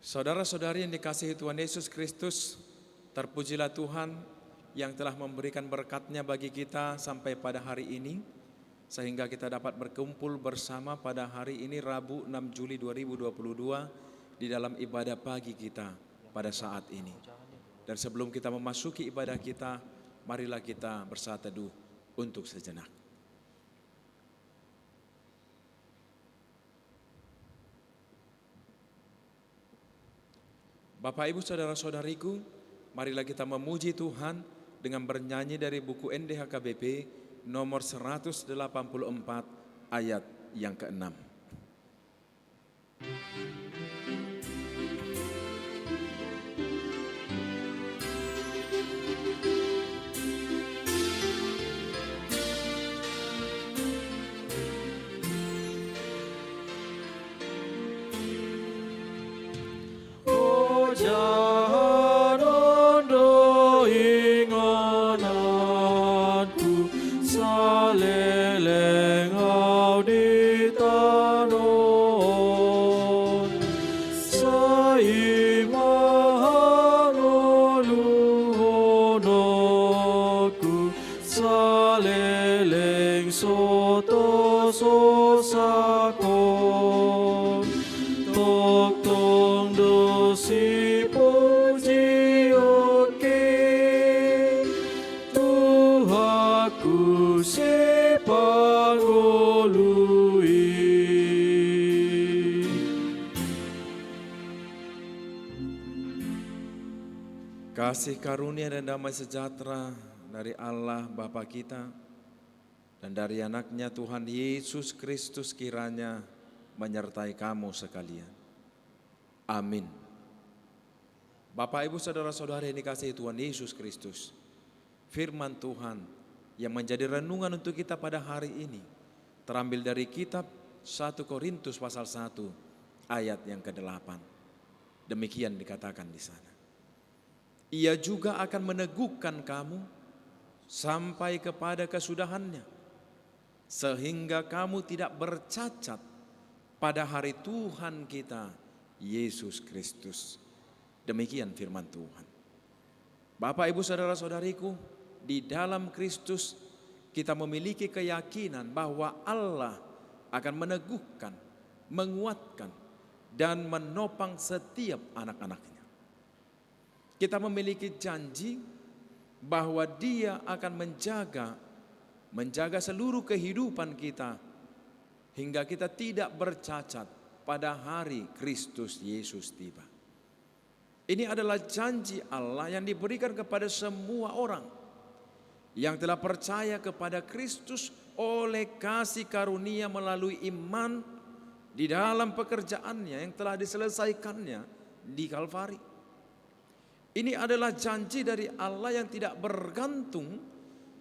Saudara-saudari yang dikasihi Tuhan Yesus Kristus, terpujilah Tuhan yang telah memberikan berkat-Nya bagi kita sampai pada hari ini, sehingga kita dapat berkumpul bersama pada hari ini Rabu 6 Juli 2022 di dalam ibadah pagi kita pada saat ini. Dan sebelum kita memasuki ibadah kita, marilah kita bersaat teduh untuk sejenak. Bapak, Ibu, Saudara-saudariku, marilah kita memuji Tuhan dengan bernyanyi dari buku NDHKBP nomor 184 ayat yang ke-6. Kasih karunia dan damai sejahtera dari Allah Bapa kita dan dari anak-Nya Tuhan Yesus Kristus kiranya menyertai kamu sekalian. Amin. Bapak, Ibu, Saudara-saudari yang dikasihi Tuhan Yesus Kristus, firman Tuhan yang menjadi renungan untuk kita pada hari ini terambil dari kitab 1 Korintus pasal 1 ayat yang ke-8. Demikian dikatakan di sana. Ia juga akan meneguhkan kamu sampai kepada kesudahannya, sehingga kamu tidak bercacat pada hari Tuhan kita Yesus Kristus. Demikian firman Tuhan. Bapak, Ibu, Saudara-saudariku, di dalam Kristus kita memiliki keyakinan bahwa Allah akan meneguhkan, menguatkan, dan menopang setiap anak-anak-Nya. Kita memiliki janji bahwa Dia akan menjaga seluruh kehidupan kita hingga kita tidak bercacat pada hari Kristus Yesus tiba. Ini adalah janji Allah yang diberikan kepada semua orang yang telah percaya kepada Kristus oleh kasih karunia melalui iman di dalam pekerjaannya yang telah diselesaikannya di Kalvari. Ini adalah janji dari Allah yang tidak bergantung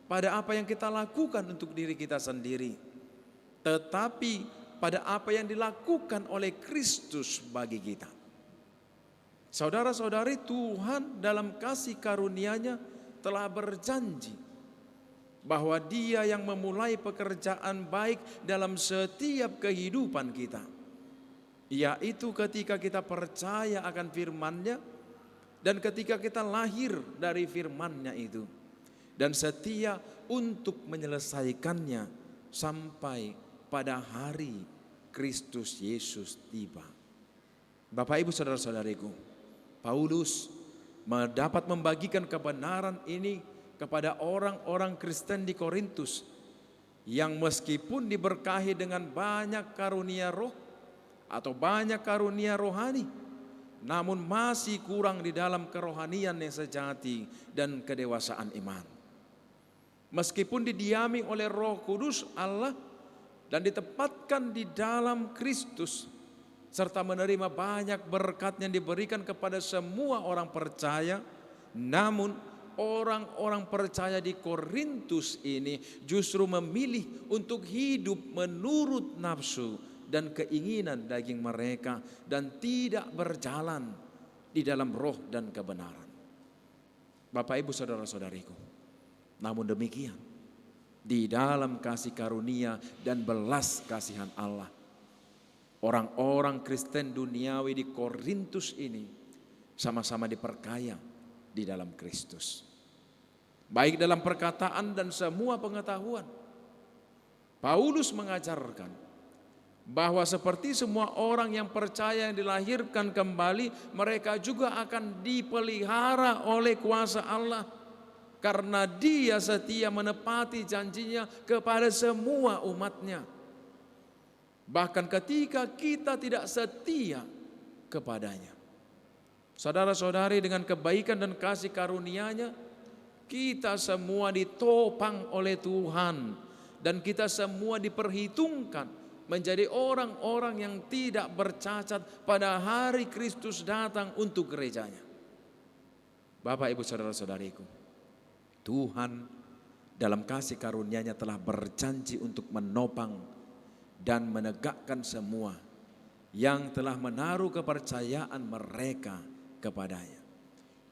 pada apa yang kita lakukan untuk diri kita sendiri, tetapi pada apa yang dilakukan oleh Kristus bagi kita. Saudara-saudari, Tuhan dalam kasih karunia-Nya telah berjanji bahwa Dia yang memulai pekerjaan baik dalam setiap kehidupan kita, yaitu ketika kita percaya akan firman-Nya dan ketika kita lahir dari firman-Nya itu, dan setia untuk menyelesaikannya sampai pada hari Kristus Yesus tiba. Bapak, Ibu, Saudara-saudariku, Paulus dapat membagikan kebenaran ini kepada orang-orang Kristen di Korintus yang meskipun diberkahi dengan banyak karunia roh atau banyak karunia rohani, namun masih kurang di dalam kerohanian yang sejati dan kedewasaan iman. Meskipun didiami oleh Roh Kudus Allah dan ditempatkan di dalam Kristus, serta menerima banyak berkat yang diberikan kepada semua orang percaya, namun orang-orang percaya di Korintus ini justru memilih untuk hidup menurut nafsu dan keinginan daging mereka dan tidak berjalan di dalam roh dan kebenaran. Bapak, Ibu, Saudara-saudariku, namun demikian di dalam kasih karunia dan belas kasihan Allah, orang-orang Kristen duniawi di Korintus ini sama-sama diperkaya di dalam Kristus. Baik dalam perkataan dan semua pengetahuan. Paulus mengajarkan bahwa seperti semua orang yang percaya yang dilahirkan kembali, mereka juga akan dipelihara oleh kuasa Allah. Karena Dia setia menepati janjinya kepada semua umatnya. Bahkan ketika kita tidak setia kepadanya. Saudara-saudari, dengan kebaikan dan kasih karunia-Nya, kita semua ditopang oleh Tuhan. Dan kita semua diperhitungkan menjadi orang-orang yang tidak bercacat pada hari Kristus datang untuk gerejanya. Bapak, Ibu, saudara-saudariku, Tuhan dalam kasih karunia-Nya telah berjanji untuk menopang dan menegakkan semua yang telah menaruh kepercayaan mereka kepadanya.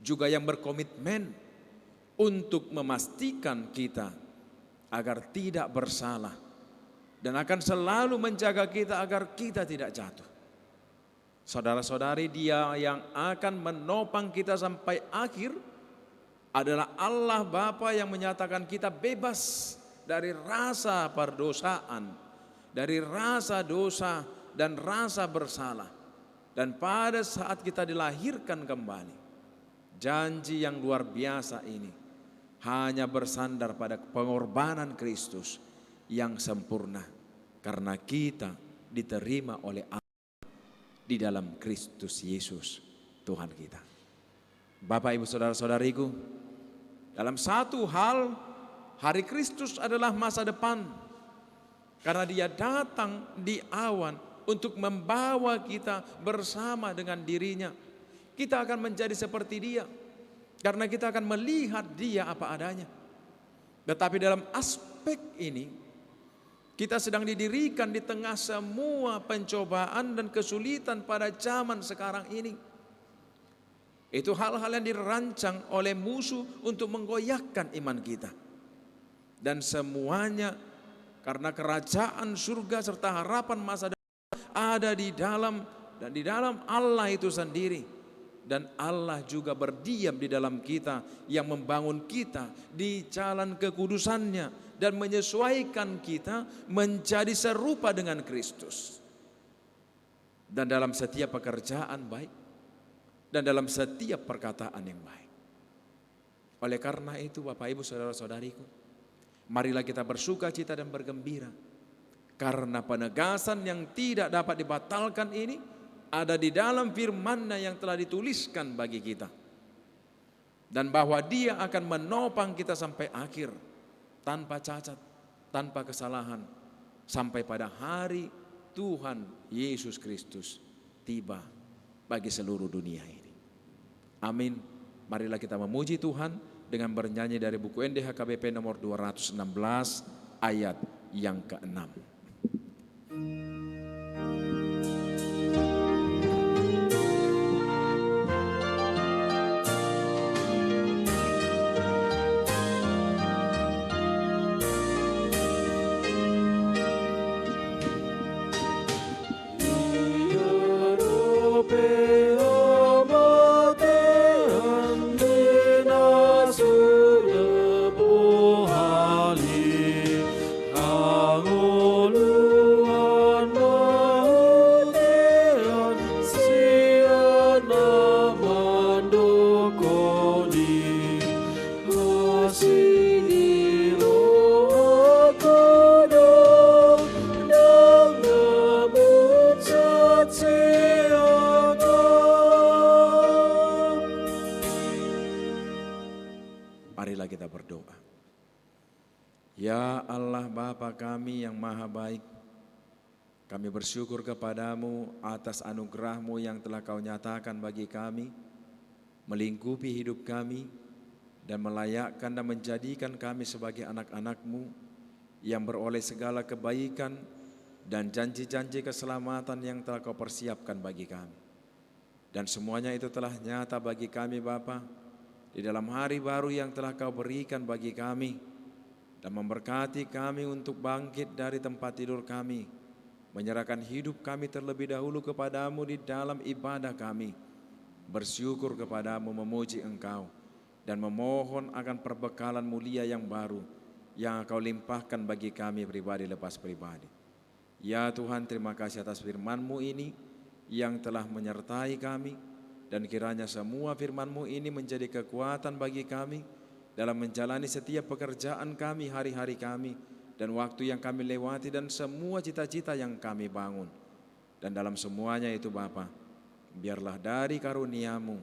Juga yang berkomitmen untuk memastikan kita agar tidak bersalah dan akan selalu menjaga kita agar kita tidak jatuh. Saudara-saudari, Dia yang akan menopang kita sampai akhir adalah Allah Bapa yang menyatakan kita bebas dari rasa perdosaan, dari rasa dosa dan rasa bersalah. Dan pada saat kita dilahirkan kembali, janji yang luar biasa ini hanya bersandar pada pengorbanan Kristus yang sempurna, karena kita diterima oleh Allah di dalam Kristus Yesus Tuhan kita. Bapak, Ibu, saudara-saudariku, dalam satu hal, hari Kristus adalah masa depan, karena Dia datang di awan untuk membawa kita bersama dengan dirinya. Kita akan menjadi seperti Dia, karena kita akan melihat Dia apa adanya. Tetapi dalam aspek ini, kita sedang didirikan di tengah semua pencobaan dan kesulitan pada zaman sekarang ini. Itu hal-hal yang dirancang oleh musuh untuk menggoyahkan iman kita. Dan semuanya karena kerajaan surga serta harapan masa depan ada di dalam Allah itu sendiri. Dan Allah juga berdiam di dalam kita, yang membangun kita di jalan kekudusannya dan menyesuaikan kita menjadi serupa dengan Kristus. Dan dalam setiap pekerjaan baik, dan dalam setiap perkataan yang baik. Oleh karena itu, Bapak, Ibu, saudara-saudariku, marilah kita bersuka cita dan bergembira, karena penegasan yang tidak dapat dibatalkan ini ada di dalam firman-Nya yang telah dituliskan bagi kita. Dan bahwa Dia akan menopang kita sampai akhir, tanpa cacat, tanpa kesalahan, sampai pada hari Tuhan Yesus Kristus tiba bagi seluruh dunia ini. Amin. Marilah kita memuji Tuhan dengan bernyanyi dari buku NDH-KBP nomor 216 ayat yang ke-6. Marilah kita berdoa. Ya Allah Bapa kami yang maha baik, kami bersyukur kepadamu atas anugerah-Mu yang telah Kau nyatakan bagi kami, melingkupi hidup kami, dan melayakkan dan menjadikan kami sebagai anak-anak-Mu yang beroleh segala kebaikan dan janji-janji keselamatan yang telah Kau persiapkan bagi kami. Dan semuanya itu telah nyata bagi kami Bapa, di dalam hari baru yang telah Kau berikan bagi kami, dan memberkati kami untuk bangkit dari tempat tidur kami, menyerahkan hidup kami terlebih dahulu kepadamu di dalam ibadah kami, bersyukur kepadamu, memuji Engkau, dan memohon akan perbekalan mulia yang baru yang Engkau limpahkan bagi kami pribadi lepas pribadi. Ya Tuhan, terima kasih atas firman-Mu ini yang telah menyertai kami, dan kiranya semua firman-Mu ini menjadi kekuatan bagi kami dalam menjalani setiap pekerjaan kami, hari-hari kami, dan waktu yang kami lewati, dan semua cita-cita yang kami bangun. Dan dalam semuanya itu Bapa, biarlah dari karunia-Mu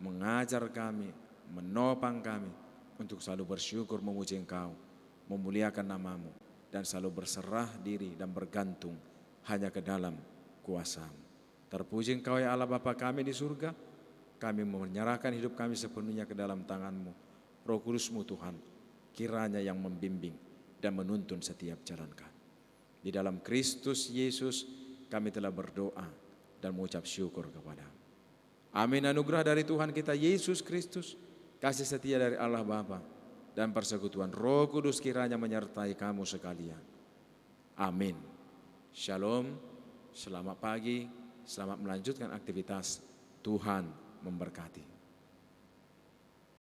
mengajar kami, menopang kami untuk selalu bersyukur, memuji Engkau, memuliakan nama-Mu, dan selalu berserah diri dan bergantung hanya ke dalam kuasa-Mu. Terpuji Engkau ya Allah Bapa kami di surga, kami menyerahkan hidup kami sepenuhnya ke dalam tangan-Mu. Roh Kudus-Mu Tuhan, kiranya yang membimbing dan menuntun setiap jalan kami. Di dalam Kristus Yesus kami telah berdoa dan mengucap syukur kepada-Mu. Amin. Anugerah dari Tuhan kita Yesus Kristus, kasih setia dari Allah Bapa, dan persekutuan Roh Kudus kiranya menyertai kamu sekalian. Amin. Shalom, selamat pagi, selamat melanjutkan aktivitas. Tuhan memberkati.